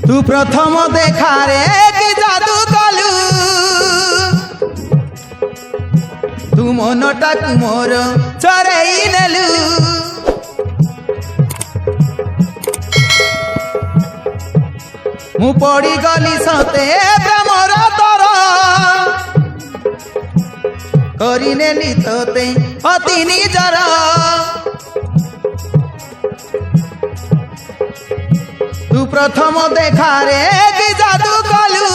तू प्रथम देखारे कि जादू कलु तू मनटा मोर चरेई नेलु मु पड़ी गली सते प्रेमर तर करिनेली तोते अति निजर तू प्रथम देखारे कि जादू कलु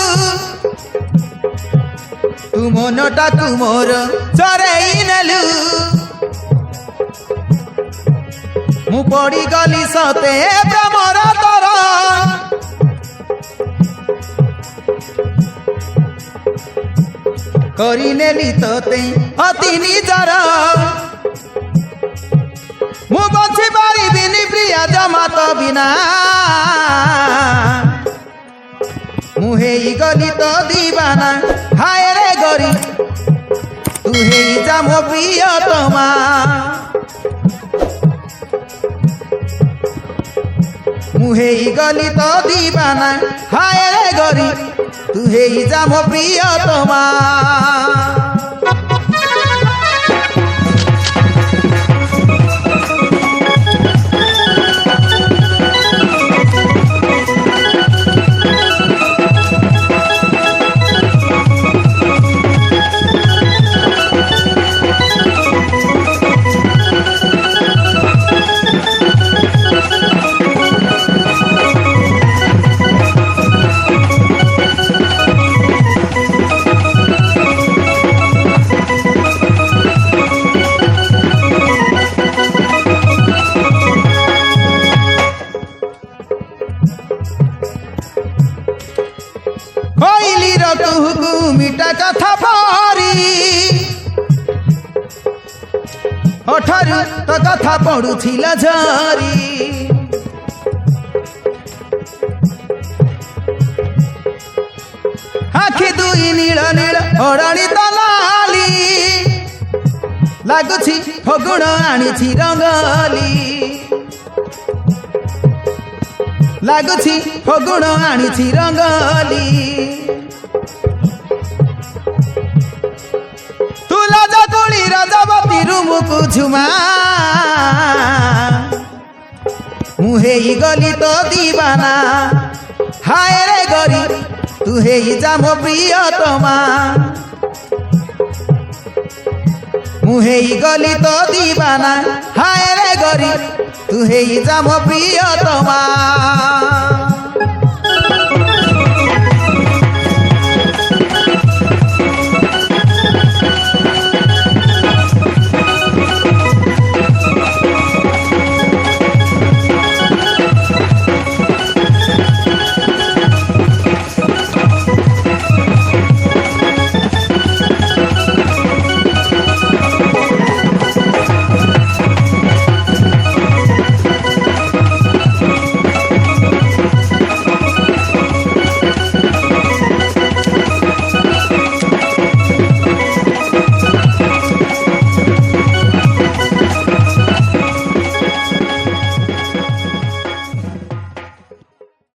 तू मनटा मोर चरेई नेलु मु पड़ी गली सते प्रेमर तर करिनेली तोते अति निजर मु बची पारिबिनी प्रिया जमा तो बिना मु हेई गली तो दीवाना हाय रे गरी तू हेई जा मो प्रियतमा मु हेई गली तो दीवाना हाय रे गरी तू हेई जा मो प्रियतमा मिठा कथा परी अठारु तो कथा पड़ुथिला झरी आखि दुई नील नील ओढ़णी तो लाली लागुछि फगुण आनिछि रंगली लागुछि फगुण आनिछि रंगली राजावती रूमुकु झुमा मु हेई गली तो दीवाना हाय रे गरी तू हेई जा मो प्रियतमा मु हेई गली तो दीवाना हाय रे गरी तू हेई जा मो प्रियतमा।